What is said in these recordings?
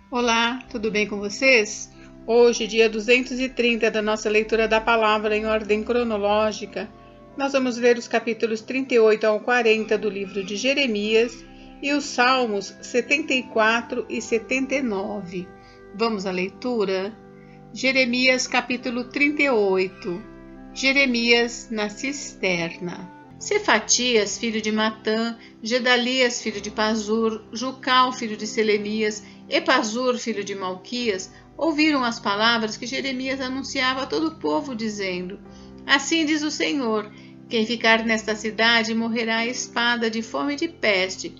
Olá, tudo bem com vocês? Hoje, dia 230 da nossa leitura da palavra em ordem cronológica, nós vamos ler os capítulos 38 ao 40 do livro de Jeremias e os Salmos 74 e 79. Vamos à leitura? Jeremias capítulo 38. Jeremias na cisterna. Cefatias, filho de Matã, Gedalias, filho de Pazur, Jucal, filho de Selemias, e Pazur, filho de Malquias, ouviram as palavras que Jeremias anunciava a todo o povo, dizendo: Assim diz o Senhor, quem ficar nesta cidade morrerá à espada, de fome e de peste.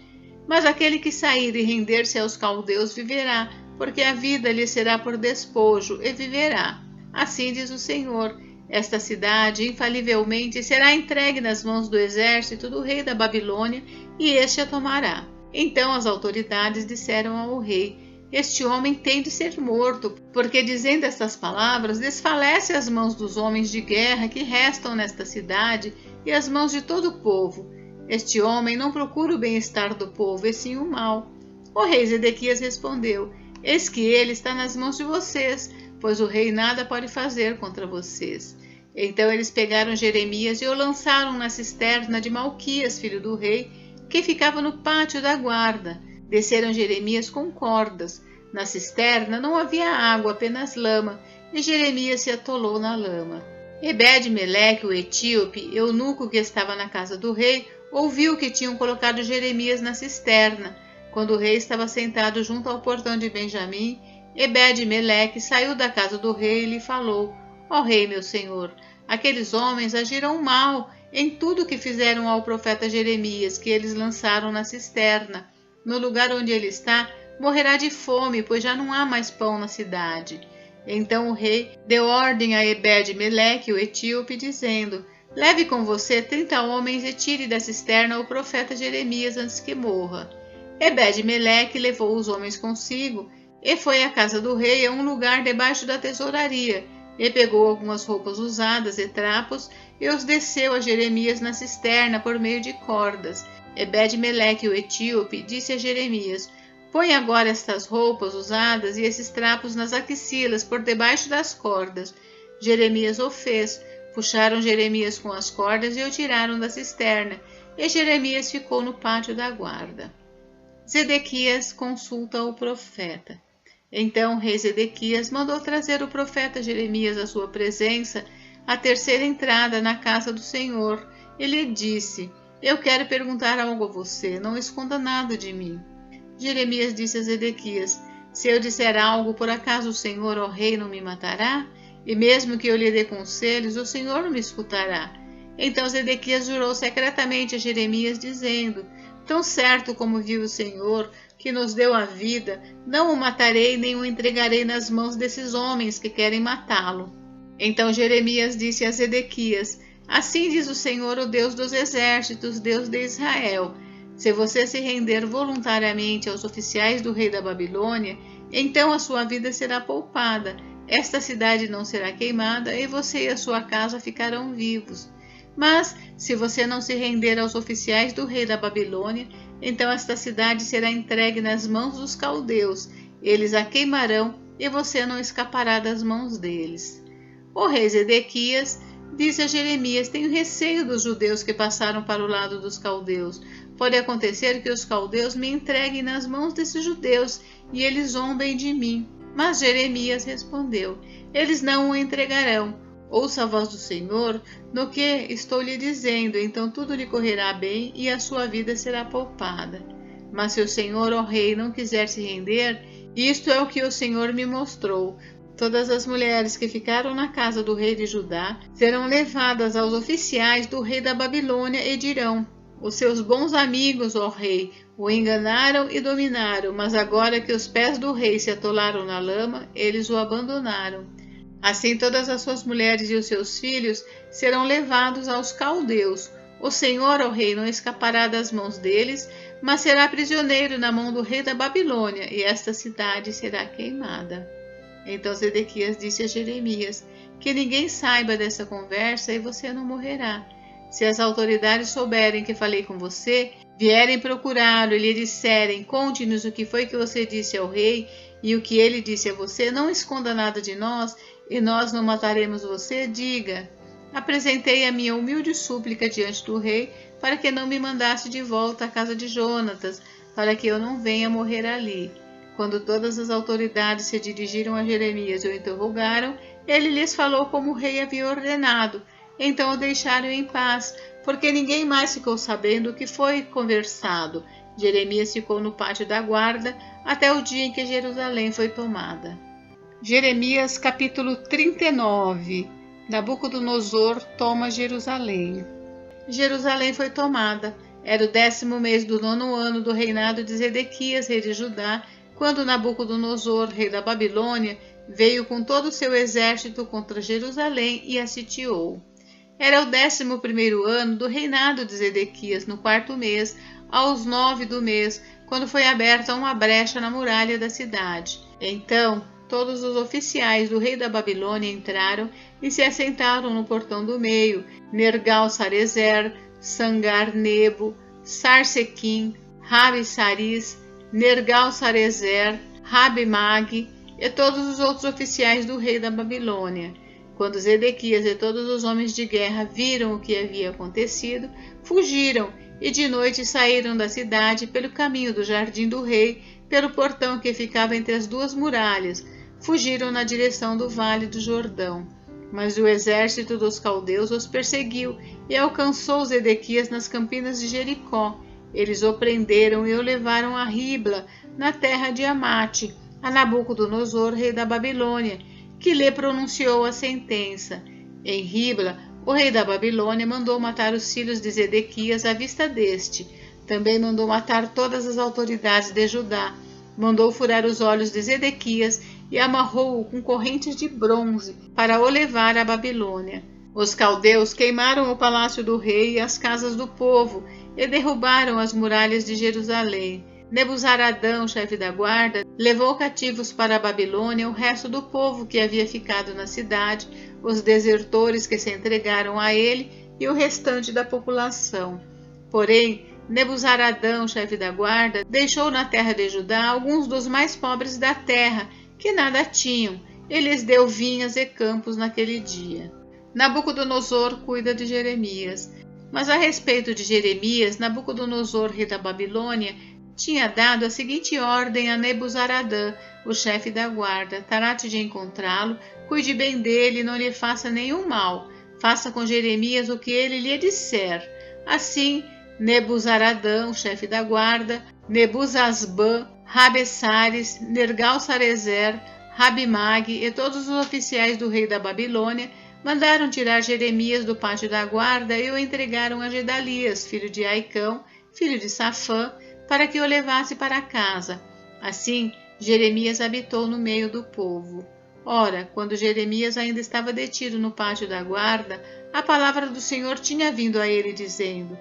Mas aquele que sair e render-se aos caldeus viverá, porque a vida lhe será por despojo, e viverá. Assim diz o Senhor, esta cidade infalivelmente será entregue nas mãos do exército do rei da Babilônia, e este a tomará. Então as autoridades disseram ao rei: Este homem tem de ser morto, porque dizendo estas palavras desfalece as mãos dos homens de guerra que restam nesta cidade e as mãos de todo o povo. Este homem não procura o bem-estar do povo, e sim o mal. O rei Zedequias respondeu: Eis que ele está nas mãos de vocês, pois o rei nada pode fazer contra vocês. Então eles pegaram Jeremias e o lançaram na cisterna de Malquias, filho do rei, que ficava no pátio da guarda. Desceram Jeremias com cordas. Na cisterna não havia água, apenas lama, e Jeremias se atolou na lama. Ebed-Meleque, o etíope, eunuco que estava na casa do rei, ouviu que tinham colocado Jeremias na cisterna. Quando o rei estava sentado junto ao portão de Benjamim, Ebed-Meleque saiu da casa do rei e lhe falou: Ó rei, meu senhor, aqueles homens agiram mal em tudo que fizeram ao profeta Jeremias, que eles lançaram na cisterna. No lugar onde ele está, morrerá de fome, pois já não há mais pão na cidade. Então o rei deu ordem a Ebed-Meleque, o etíope, dizendo: Leve com você 30 homens e tire da cisterna o profeta Jeremias antes que morra. Ebed-Meleque levou os homens consigo e foi à casa do rei, a um lugar debaixo da tesouraria, e pegou algumas roupas usadas e trapos e os desceu a Jeremias na cisterna por meio de cordas. Ebed-Meleque, o etíope, disse a Jeremias: Põe agora estas roupas usadas e esses trapos nas axilas por debaixo das cordas. Jeremias o fez. Puxaram Jeremias com as cordas e o tiraram da cisterna, e Jeremias ficou no pátio da guarda. Zedequias consulta o profeta. Então o rei Zedequias mandou trazer o profeta Jeremias à sua presença, à terceira entrada na casa do Senhor. Ele disse: Eu quero perguntar algo a você, não esconda nada de mim. Jeremias disse a Zedequias: Se eu disser algo, por acaso o Senhor, ó rei, não me matará? E mesmo que eu lhe dê conselhos, o Senhor não me escutará. Então Zedequias jurou secretamente a Jeremias, dizendo: Tão certo como vive o Senhor, que nos deu a vida, não o matarei nem o entregarei nas mãos desses homens que querem matá-lo. Então Jeremias disse a Zedequias: Assim diz o Senhor, o Deus dos exércitos, Deus de Israel: Se você se render voluntariamente aos oficiais do rei da Babilônia, então a sua vida será poupada, esta cidade não será queimada e você e a sua casa ficarão vivos. Mas, se você não se render aos oficiais do rei da Babilônia, então esta cidade será entregue nas mãos dos caldeus. Eles a queimarão e você não escapará das mãos deles. O rei Zedequias disse a Jeremias: Tenho receio dos judeus que passaram para o lado dos caldeus. Pode acontecer que os caldeus me entreguem nas mãos desses judeus e eles zombem de mim. Mas Jeremias respondeu: Eles não o entregarão. Ouça a voz do Senhor no que estou lhe dizendo, então tudo lhe correrá bem e a sua vida será poupada. Mas se o Senhor, ó rei, não quiser se render, isto é o que o Senhor me mostrou. Todas as mulheres que ficaram na casa do rei de Judá serão levadas aos oficiais do rei da Babilônia e dirão: Os seus bons amigos, ó rei, o enganaram e dominaram, mas agora que os pés do rei se atolaram na lama, eles o abandonaram. Assim todas as suas mulheres e os seus filhos serão levados aos caldeus. O Senhor, ó rei, não escapará das mãos deles, mas será prisioneiro na mão do rei da Babilônia, e esta cidade será queimada. Então Zedequias disse a Jeremias: Que ninguém saiba dessa conversa e você não morrerá. Se as autoridades souberem que falei com você, vierem procurá-lo e lhe disserem: conte-nos o que foi que você disse ao rei e o que ele disse a você, não esconda nada de nós e nós não mataremos você, diga: apresentei a minha humilde súplica diante do rei para que não me mandasse de volta à casa de Jonatas, para que eu não venha morrer ali. Quando todas as autoridades se dirigiram a Jeremias e o interrogaram, ele lhes falou como o rei havia ordenado. Então o deixaram em paz, porque ninguém mais ficou sabendo o que foi conversado. Jeremias ficou no pátio da guarda até o dia em que Jerusalém foi tomada. Jeremias capítulo 39. Nabucodonosor toma Jerusalém. Jerusalém foi tomada. Era o 10º mês do 9º ano do reinado de Zedequias, rei de Judá, quando Nabucodonosor, rei da Babilônia, veio com todo o seu exército contra Jerusalém e a sitiou. Era o 11º ano do reinado de Zedequias, no 4º mês, aos 9 do mês, quando foi aberta uma brecha na muralha da cidade. Então, todos os oficiais do rei da Babilônia entraram e se assentaram no portão do meio: Nergal-Sarezer, Sangar-Nebo, Sarsequim, Rabi-Saris, Nergal-Sarezer, Rabi-Mag e todos os outros oficiais do rei da Babilônia. Quando Zedequias e todos os homens de guerra viram o que havia acontecido, fugiram e de noite saíram da cidade pelo caminho do jardim do rei, pelo portão que ficava entre as duas muralhas. Fugiram na direção do vale do Jordão. Mas o exército dos caldeus os perseguiu e alcançou Zedequias nas campinas de Jericó. Eles o prenderam e o levaram a Ribla, na terra de Amate, a Nabucodonosor, rei da Babilônia, que lhe pronunciou a sentença. Em Ribla, o rei da Babilônia mandou matar os filhos de Zedequias à vista deste. Também mandou matar todas as autoridades de Judá. Mandou furar os olhos de Zedequias e amarrou-o com correntes de bronze para o levar à Babilônia. Os caldeus queimaram o palácio do rei e as casas do povo e derrubaram as muralhas de Jerusalém. Nebuzaradão, chefe da guarda, levou cativos para a Babilônia o resto do povo que havia ficado na cidade, os desertores que se entregaram a ele e o restante da população. Porém, Nebuzaradão, chefe da guarda, deixou na terra de Judá alguns dos mais pobres da terra, que nada tinham, e lhes deu vinhas e campos naquele dia. Nabucodonosor cuida de Jeremias. Mas a respeito de Jeremias, Nabucodonosor, rei da Babilônia, tinha dado a seguinte ordem a Nebuzaradã, o chefe da guarda: trate de encontrá-lo, cuide bem dele e não lhe faça nenhum mal. Faça com Jeremias o que ele lhe disser. Assim, Nebuzaradã, o chefe da guarda, Nebuzasbã, Rabessares, Nergal-Sarezer, Rabimag e todos os oficiais do rei da Babilônia mandaram tirar Jeremias do pátio da guarda e o entregaram a Gedalias, filho de Aicão, filho de Safã, para que o levasse para casa. Assim, Jeremias habitou no meio do povo. Ora, quando Jeremias ainda estava detido no pátio da guarda, a palavra do Senhor tinha vindo a ele, dizendo: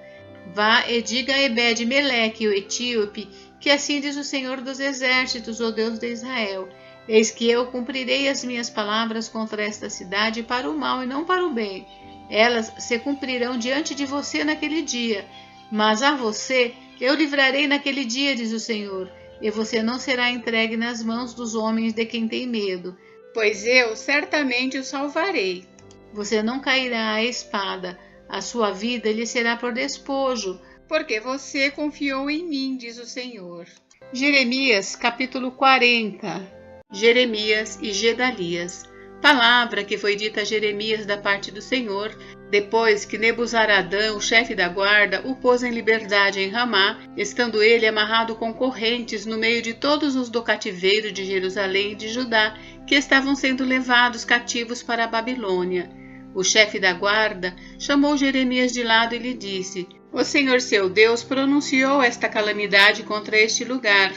vá e diga a Ebed-Meleque, o etíope, que assim diz o Senhor dos Exércitos, o Deus de Israel: eis que eu cumprirei as minhas palavras contra esta cidade para o mal e não para o bem. Elas se cumprirão diante de você naquele dia, mas a você eu livrarei naquele dia, diz o Senhor, e você não será entregue nas mãos dos homens de quem tem medo, pois eu certamente o salvarei. Você não cairá à espada, a sua vida lhe será por despojo, porque você confiou em mim, diz o Senhor. Jeremias, capítulo 40. Jeremias e Gedalias. Palavra que foi dita a Jeremias da parte do Senhor, depois que Nebuzaradã, o chefe da guarda, o pôs em liberdade em Ramá, estando ele amarrado com correntes no meio de todos os do cativeiro de Jerusalém e de Judá, que estavam sendo levados cativos para a Babilônia. O chefe da guarda chamou Jeremias de lado e lhe disse: o Senhor seu Deus pronunciou esta calamidade contra este lugar.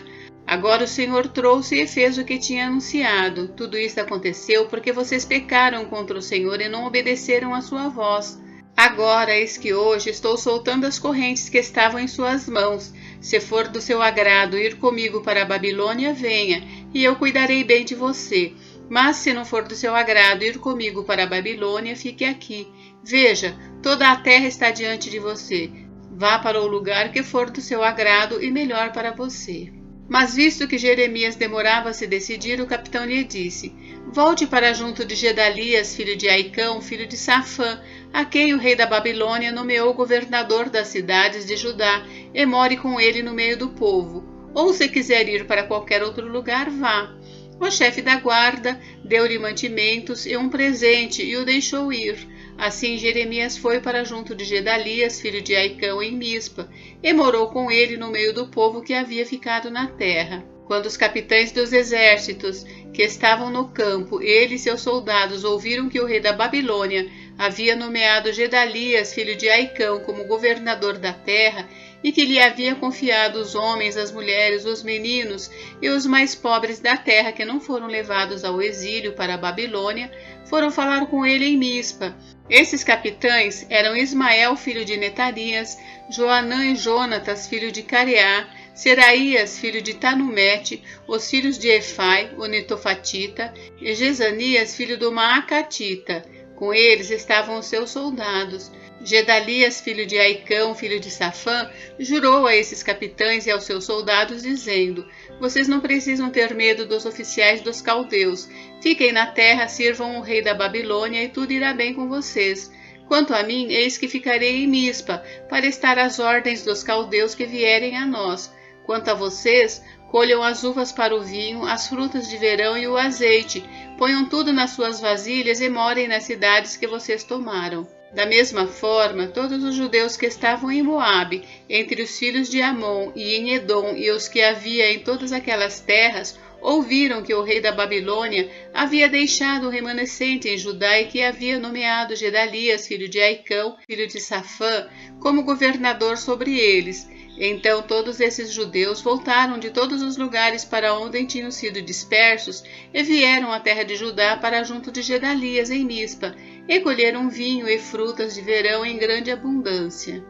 Agora o Senhor trouxe e fez o que tinha anunciado. Tudo isso aconteceu porque vocês pecaram contra o Senhor e não obedeceram à sua voz. Agora, eis que hoje estou soltando as correntes que estavam em suas mãos. Se for do seu agrado ir comigo para a Babilônia, venha, e eu cuidarei bem de você. Mas se não for do seu agrado ir comigo para a Babilônia, fique aqui. Veja, toda a terra está diante de você. Vá para o lugar que for do seu agrado e melhor para você. Mas visto que Jeremias demorava a se decidir, o capitão lhe disse: Volte para junto de Gedalias, filho de Aicão, filho de Safã, a quem o rei da Babilônia nomeou governador das cidades de Judá, e more com ele no meio do povo. Ou se quiser ir para qualquer outro lugar, vá. O chefe da guarda deu-lhe mantimentos e um presente e o deixou ir. Assim Jeremias foi para junto de Gedalias, filho de Aicão, em Mispa, e morou com ele no meio do povo que havia ficado na terra. Quando os capitães dos exércitos que estavam no campo, ele e seus soldados, ouviram que o rei da Babilônia havia nomeado Gedalias, filho de Aicão, como governador da terra, e que lhe havia confiado os homens, as mulheres, os meninos e os mais pobres da terra que não foram levados ao exílio para a Babilônia, foram falar com ele em Mispa. Esses capitães eram Ismael, filho de Netanias, Joanã e Jonatas, filho de Careá, Seraías, filho de Tanumete, os filhos de Efai, o Netofatita, e Gesanias, filho do Maacatita. Com eles estavam os seus soldados. Gedalias, filho de Aicão, filho de Safã, jurou a esses capitães e aos seus soldados, dizendo: Vocês não precisam ter medo dos oficiais dos caldeus. Fiquem na terra, sirvam o rei da Babilônia e tudo irá bem com vocês. Quanto a mim, eis que ficarei em Mispa, para estar às ordens dos caldeus que vierem a nós. Quanto a vocês, colham as uvas para o vinho, as frutas de verão e o azeite, ponham tudo nas suas vasilhas e morem nas cidades que vocês tomaram. Da mesma forma, todos os judeus que estavam em Moabe, entre os filhos de Amon e em Edom e os que havia em todas aquelas terras, ouviram que o rei da Babilônia havia deixado o remanescente em Judá e que havia nomeado Gedalias, filho de Aicão, filho de Safã, como governador sobre eles. Então todos esses judeus voltaram de todos os lugares para onde tinham sido dispersos e vieram à terra de Judá para junto de Gedalias em Mispa, e colheram vinho e frutas de verão em grande abundância.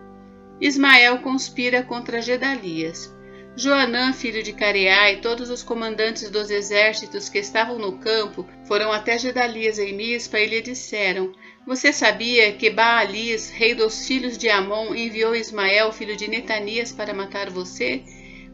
Ismael conspira contra Gedalias. Joanã, filho de Careá, e todos os comandantes dos exércitos que estavam no campo foram até Gedalias em Mispa e lhe disseram: Você sabia que Baalis, rei dos filhos de Amon, enviou Ismael, filho de Netanias, para matar você?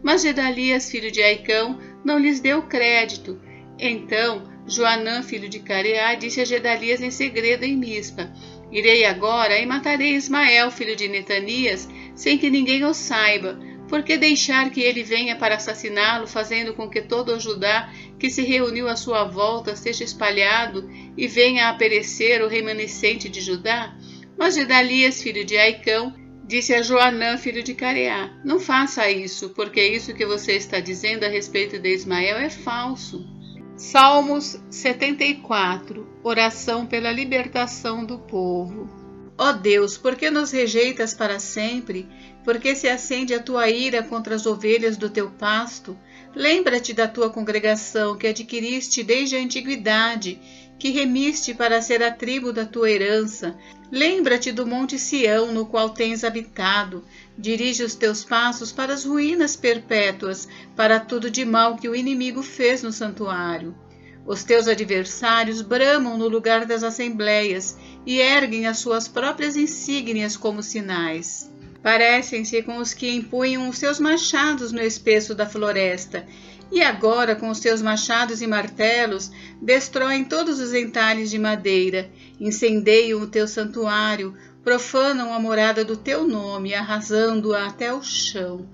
Mas Gedalias, filho de Aicão, não lhes deu crédito. Então Joanã, filho de Careá, disse a Gedalias em segredo em Mispa: Irei agora e matarei Ismael, filho de Netanias, sem que ninguém o saiba. Por que deixar que ele venha para assassiná-lo, fazendo com que todo o Judá que se reuniu à sua volta seja espalhado e venha a perecer o remanescente de Judá? Mas Gedalias, filho de Aicão, disse a Joanã, filho de Careá: Não faça isso, porque isso que você está dizendo a respeito de Ismael é falso. Salmos 74. Oração pela libertação do povo. Ó Deus, por que nos rejeitas para sempre? Por que se acende a tua ira contra as ovelhas do teu pasto? Lembra-te da tua congregação que adquiriste desde a antiguidade, que remiste para ser a tribo da tua herança. Lembra-te do monte Sião, no qual tens habitado. Dirige os teus passos para as ruínas perpétuas, para tudo de mal que o inimigo fez no santuário. Os teus adversários bramam no lugar das assembleias e erguem as suas próprias insígnias como sinais. Parecem-se com os que empunham os seus machados no espesso da floresta, e agora, com os seus machados e martelos, destroem todos os entalhes de madeira, incendeiam o teu santuário, profanam a morada do teu nome, arrasando-a até o chão.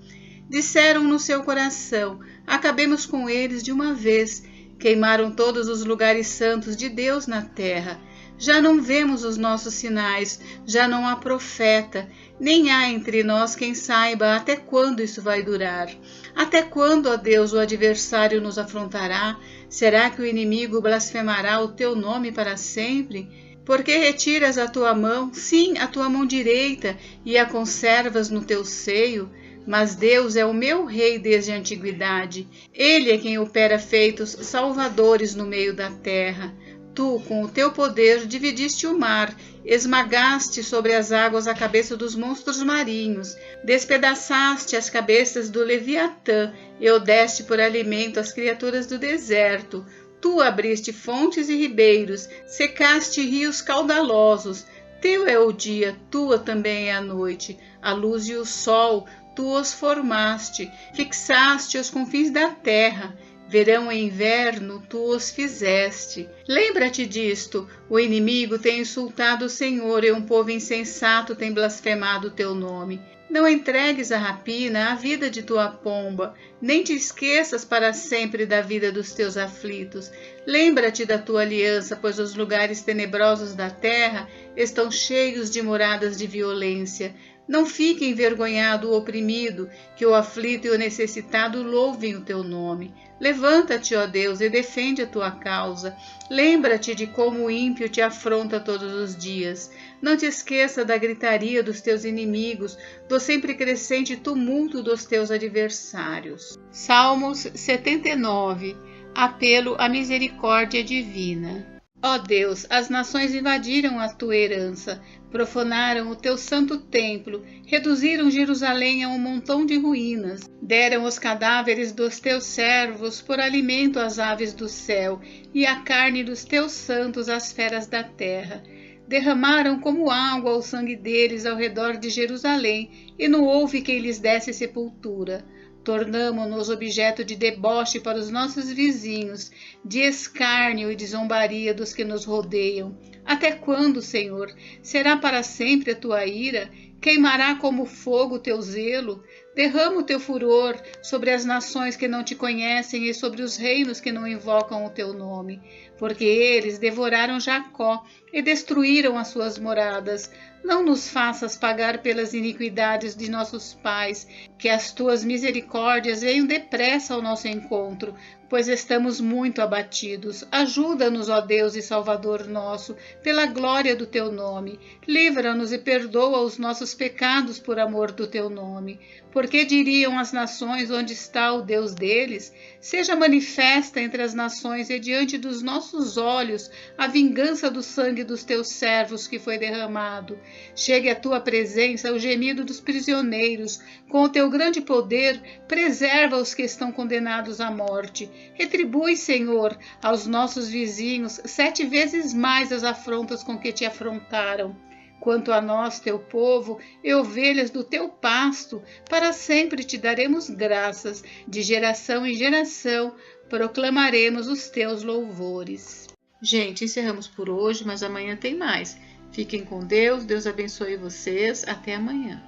Disseram no seu coração: acabemos com eles de uma vez. Queimaram todos os lugares santos de Deus na terra. Já não vemos os nossos sinais, já não há profeta, nem há entre nós quem saiba até quando isso vai durar. Até quando, ó Deus, o adversário nos afrontará? Será que o inimigo blasfemará o teu nome para sempre? Porque retiras a tua mão, sim, a tua mão direita, e a conservas no teu seio? Mas Deus é o meu rei desde a antiguidade. Ele é quem opera feitos salvadores no meio da terra. Tu, com o teu poder, dividiste o mar, esmagaste sobre as águas a cabeça dos monstros marinhos, despedaçaste as cabeças do Leviatã e o deste por alimento às criaturas do deserto. Tu abriste fontes e ribeiros, secaste rios caudalosos. Teu é o dia, tua também é a noite, a luz e o sol, tu os formaste, fixaste os confins da terra. Verão e inverno, tu os fizeste. Lembra-te disto: o inimigo tem insultado o Senhor e um povo insensato tem blasfemado o teu nome. Não entregues à rapina a vida de tua pomba, nem te esqueças para sempre da vida dos teus aflitos. Lembra-te da tua aliança, pois os lugares tenebrosos da terra estão cheios de moradas de violência. Não fique envergonhado o oprimido, que o aflito e o necessitado louvem o teu nome. Levanta-te, ó Deus, e defende a tua causa. Lembra-te de como o ímpio te afronta todos os dias. Não te esqueça da gritaria dos teus inimigos, do sempre crescente tumulto dos teus adversários. Salmos 79. Apelo à misericórdia divina. Ó Deus, as nações invadiram a tua herança, profanaram o teu santo templo, reduziram Jerusalém a um montão de ruínas, deram os cadáveres dos teus servos por alimento às aves do céu e a carne dos teus santos às feras da terra. Derramaram como água o sangue deles ao redor de Jerusalém, e não houve quem lhes desse sepultura. Tornamo-nos objeto de deboche para os nossos vizinhos, de escárnio e de zombaria dos que nos rodeiam. Até quando, Senhor? Será para sempre a tua ira? Queimará como fogo o teu zelo? Derrama o teu furor sobre as nações que não te conhecem e sobre os reinos que não invocam o teu nome. Porque eles devoraram Jacó e destruíram as suas moradas. Não nos faças pagar pelas iniquidades de nossos pais, que as tuas misericórdias venham depressa ao nosso encontro, pois estamos muito abatidos. Ajuda-nos, ó Deus e Salvador nosso, pela glória do teu nome. Livra-nos e perdoa os nossos pecados por amor do teu nome. Porque diriam as nações: onde está o Deus deles? Seja manifesta entre as nações e diante dos nossos olhos a vingança do sangue dos teus servos que foi derramado. Chegue à tua presença o gemido dos prisioneiros. Com o teu grande poder, preserva os que estão condenados à morte. Retribui, Senhor, aos nossos vizinhos 7 vezes mais as afrontas com que te afrontaram. Quanto a nós, teu povo, e ovelhas do teu pasto, para sempre te daremos graças, de geração em geração proclamaremos os teus louvores. Gente, encerramos por hoje, mas amanhã tem mais. Fiquem com Deus, Deus abençoe vocês, até amanhã.